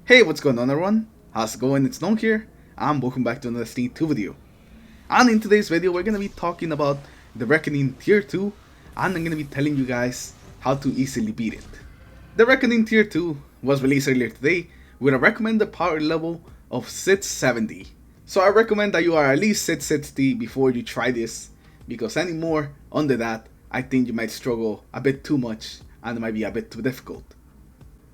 Hey, what's going on everyone? How's it going? It's Noam here, and welcome back to another Sneak 2 video. And in today's video, we're going to be talking about the Reckoning Tier 2, and I'm going to be telling you guys how to easily beat it. The Reckoning Tier 2 was released earlier today with a recommended power level of 670. So I recommend that you are at least 660 before you try this, because any more under that, I think you might struggle a bit too much and it might be a bit too difficult.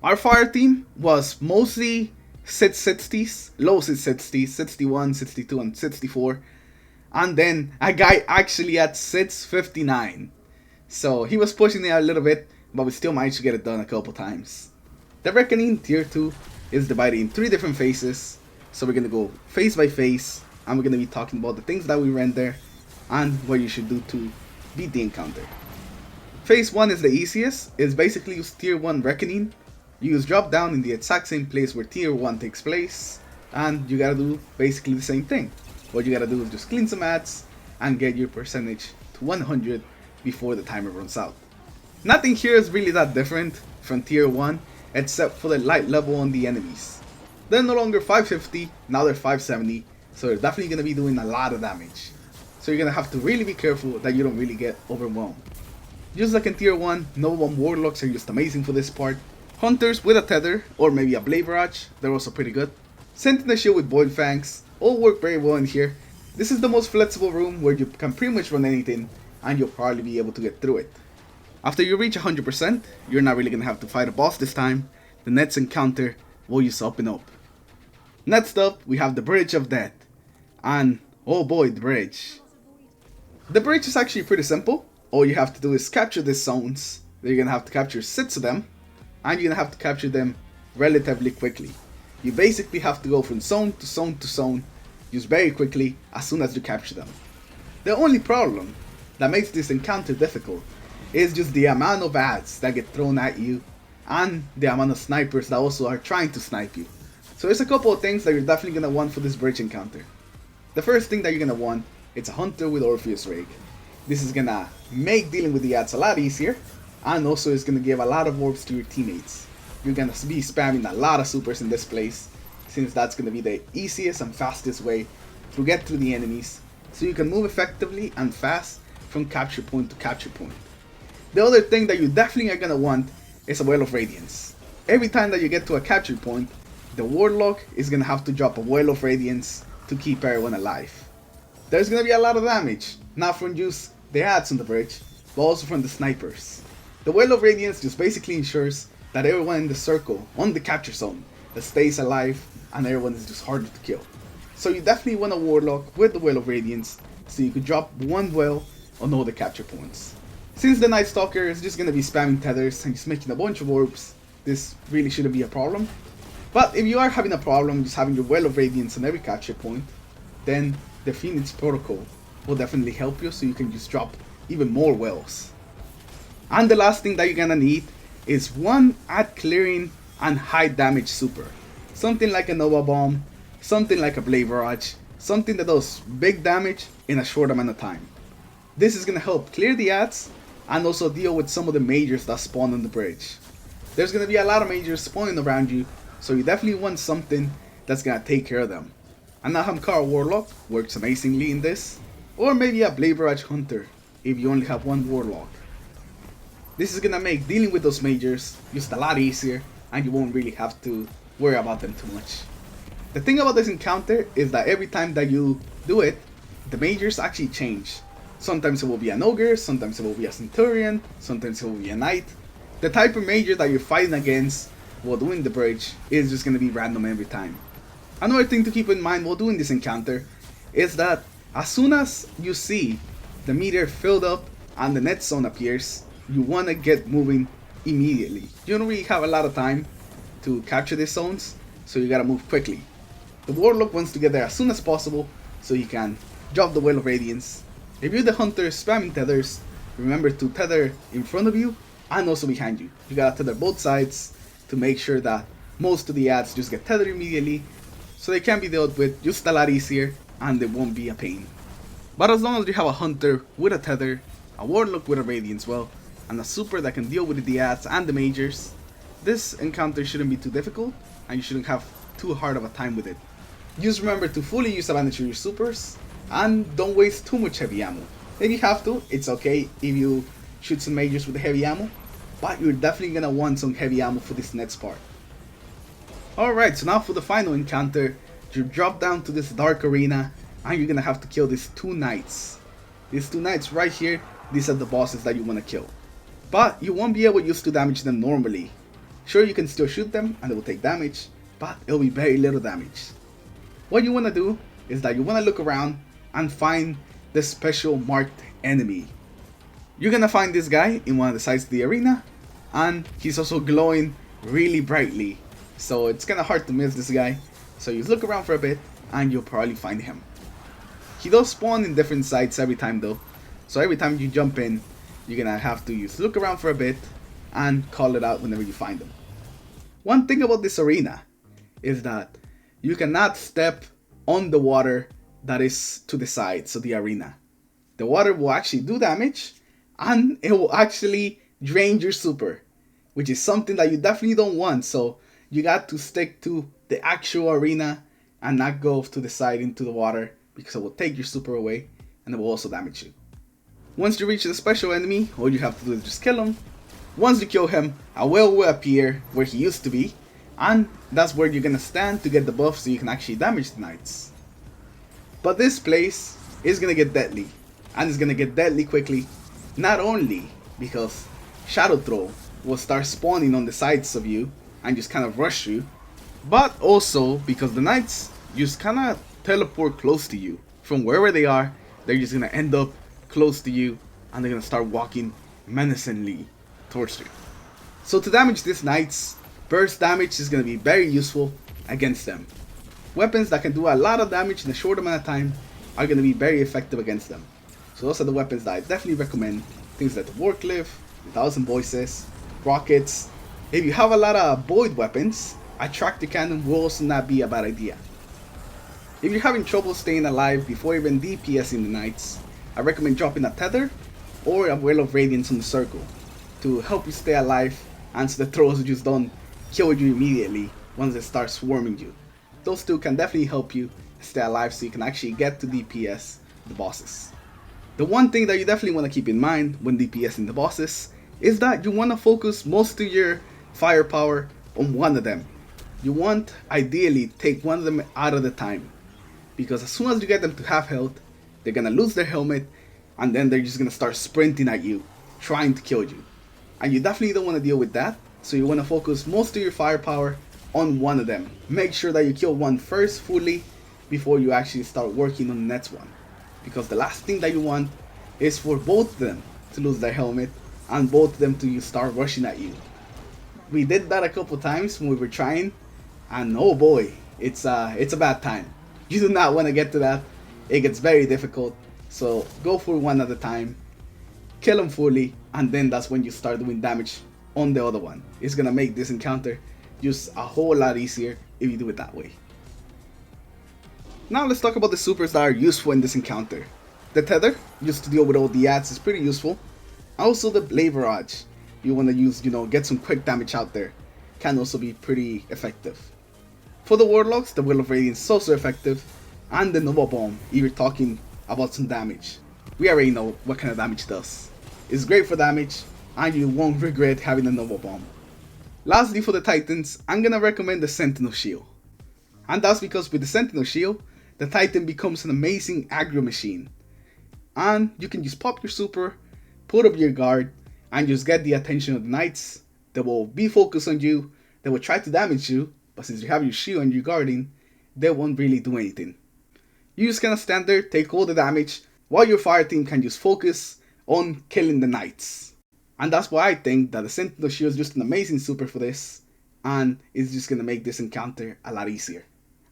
Our fire team was mostly 660s, low 660s, 61, 62 and 64. And then a guy actually at 659. So he was pushing it a little bit, but we still managed to get it done a couple times. The Reckoning Tier 2 is divided in 3 different phases. So we're going to go phase by phase, and we're going to be talking about the things that we render and what you should do to beat the encounter. Phase 1 is the easiest. It's basically use Tier 1 Reckoning. You use drop down in the exact same place where Tier 1 takes place, and you gotta do basically the same thing. What you gotta do is just clean some ads and get your percentage to 100 before the timer runs out. Nothing here is really that different from Tier 1 except for the light level on the enemies. They're no longer 550, now they're 570, so they're definitely gonna be doing a lot of damage. So you're gonna have to really be careful that you don't really get overwhelmed. Just like in Tier 1, Nova Bomb Warlocks are just amazing for this part. Hunters with a tether, or maybe a blade barrage, they're also pretty good. Sentinel shield with void fangs, all work very well in here. This is the most flexible room where you can pretty much run anything, and you'll probably be able to get through it. After you reach 100%, you're not really gonna have to fight a boss this time. The next encounter will just open up. Next up, we have the Bridge of Death, and oh boy, the bridge. The bridge is actually pretty simple. All you have to do is capture these zones. You're gonna have to capture 6 of them. And you're gonna have to capture them relatively quickly. You basically have to go from zone to zone to zone, just very quickly as soon as you capture them. The only problem that makes this encounter difficult is just the amount of ads that get thrown at you and the amount of snipers that also are trying to snipe you. So there's a couple of things that you're definitely gonna want for this bridge encounter. The first thing that you're gonna want is a hunter with Orpheus rig. This is gonna make dealing with the ads a lot easier. And also it's going to give a lot of orbs to your teammates. You're going to be spamming a lot of supers in this place, since that's going to be the easiest and fastest way to get through the enemies, so you can move effectively and fast from capture point to capture point. The other thing that you definitely are going to want is a Well of Radiance. Every time that you get to a capture point, the Warlock is going to have to drop a Well of Radiance to keep everyone alive. There's going to be a lot of damage, not from just the ads on the bridge, but also from the snipers. The Well of Radiance just basically ensures that everyone in the circle on the capture zone that stays alive, and everyone is just harder to kill. So you definitely want a Warlock with the Well of Radiance so you could drop one well on all the capture points. Since the Night Stalker is just going to be spamming tethers and just making a bunch of orbs, this really shouldn't be a problem. But if you are having a problem just having your Well of Radiance on every capture point, then the Phoenix Protocol will definitely help you so you can just drop even more wells. And the last thing that you're gonna need is one ad clearing and high damage super. Something like a Nova Bomb, something like a Blade Barrage, something that does big damage in a short amount of time. This is gonna help clear the ads and also deal with some of the majors that spawn on the bridge. There's gonna be a lot of majors spawning around you, so you definitely want something that's gonna take care of them. An Ahamkara Warlock works amazingly in this, or maybe a Blade Barrage Hunter if you only have one Warlock. This is gonna make dealing with those majors just a lot easier, and you won't really have to worry about them too much. The thing about this encounter is that every time that you do it, the majors actually change. Sometimes it will be an ogre, sometimes it will be a centurion, sometimes it will be a knight. The type of major that you're fighting against while doing the bridge is just gonna be random every time. Another thing to keep in mind while doing this encounter is that as soon as you see the meter filled up and the net zone appears, you want to get moving immediately. You don't really have a lot of time to capture these zones, so you gotta move quickly. The Warlock wants to get there as soon as possible so he can drop the Well of Radiance. If you're the hunter spamming tethers, remember to tether in front of you and also behind you. You gotta tether both sides to make sure that most of the ads just get tethered immediately, so they can be dealt with just a lot easier and they won't be a pain. But as long as you have a hunter with a tether, a Warlock with a Radiance well, and a super that can deal with the ads and the majors, this encounter shouldn't be too difficult, and you shouldn't have too hard of a time with it. Just remember to fully use advantage of your supers, and don't waste too much heavy ammo. If you have to, it's okay if you shoot some majors with the heavy ammo, but you're definitely gonna want some heavy ammo for this next part. Alright, so now for the final encounter, you drop down to this dark arena, and you're gonna have to kill these two knights. These two knights right here, these are the bosses that you wanna kill. But you won't be able to use to damage them normally. Sure, you can still shoot them and they will take damage, but it'll be very little damage. What you wanna do is that you wanna look around and find the special marked enemy. You're gonna find this guy in one of the sides of the arena, and he's also glowing really brightly. So it's kinda hard to miss this guy. So you look around for a bit and you'll probably find him. He does spawn in different sites every time though. So every time you jump in, you're gonna have to look around for a bit and call it out whenever you find him. One thing about this arena is that you cannot step on the water that is to the sides of the arena. The water will actually do damage and it will actually drain your super, which is something that you definitely don't want. So you got to stick to the actual arena and not go to the side into the water, because it will take your super away and it will also damage you. Once you reach the special enemy, all you have to do is just kill him. Once you kill him, a well will appear where he used to be, and that's where you're gonna stand to get the buff so you can actually damage the knights. But this place is gonna get deadly, and it's gonna get deadly quickly, not only because Shadow Throw will start spawning on the sides of you and just kind of rush you, but also because the knights just kind of teleport close to you. From wherever they are, they're just gonna end up close to you and they're gonna start walking menacingly towards you. So to damage these knights, burst damage is gonna be very useful against them. Weapons that can do a lot of damage in a short amount of time are gonna be very effective against them. So those are the weapons that I definitely recommend. Things like the Warcliffe, the Thousand Voices, rockets. If you have a lot of void weapons, a tractor cannon will also not be a bad idea. If you're having trouble staying alive before even DPSing the knights, I recommend dropping a tether or a Well of Radiance on the circle to help you stay alive, and so the throws just don't kill you immediately once they start swarming you. Those two can definitely help you stay alive so you can actually get to DPS the bosses. The one thing that you definitely want to keep in mind when DPSing the bosses is that you want to focus most of your firepower on one of them. You want, ideally, take one of them out of the time, because as soon as you get them to half health, they're gonna lose their helmet and then they're just gonna start sprinting at you, trying to kill you. And you definitely don't want to deal with that, so you want to focus most of your firepower on one of them. Make sure that you kill one first fully before you actually start working on the next one, because the last thing that you want is for both of them to lose their helmet and both of them to start rushing at you. We did that a couple times when we were trying, and oh boy, it's a bad time. You do not want to get to that. It gets very difficult, so go for one at a time, kill them fully, and then that's when you start doing damage on the other one. It's gonna make this encounter just a whole lot easier if you do it that way. Now let's talk about the supers that are useful in this encounter. The tether, just to deal with all the ads, is pretty useful. Also the blade barrage, you want to use, get some quick damage out there, can also be pretty effective. For the warlocks, the Will of Radiance is also effective, and the Nova Bomb if you're talking about some damage. We already know what kind of damage it does. It's great for damage, and you won't regret having the Nova Bomb. Lastly, for the Titans, I'm gonna recommend the Sentinel Shield. And that's because with the Sentinel Shield, the Titan becomes an amazing aggro machine. And you can just pop your super, put up your guard, and just get the attention of the knights. They will be focused on you, they will try to damage you, but since you have your shield and your guarding, they won't really do anything. You just gonna stand there, take all the damage, while your fire team can just focus on killing the knights. And that's why I think that the Sentinel Shield is just an amazing super for this, and it's just gonna make this encounter a lot easier.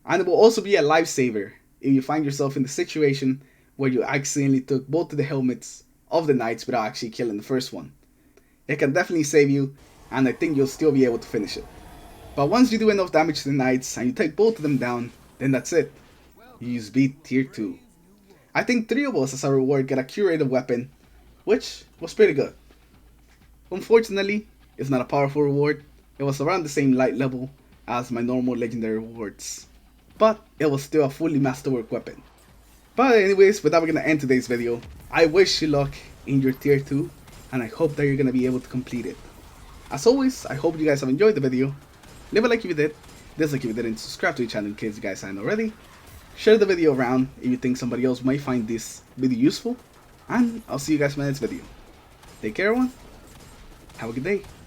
And it will also be a lifesaver if you find yourself in the situation where you accidentally took both of the helmets of the knights without actually killing the first one. It can definitely save you, and I think you'll still be able to finish it. But once you do enough damage to the knights and you take both of them down, then that's it. You just beat tier 2. I think 3 of us as a reward get a curated weapon, which was pretty good. Unfortunately, it's not a powerful reward. It was around the same light level as my normal legendary rewards. But it was still a fully masterwork weapon. But anyways, with that, we're gonna end today's video. I wish you luck in your tier 2, and I hope that you're gonna be able to complete it. As always, I hope you guys have enjoyed the video. Leave a like if you did, dislike if you didn't, subscribe to the channel in case you guys haven't already. Share the video around if you think somebody else might find this video useful. And I'll see you guys in my next video. Take care everyone. Have a good day.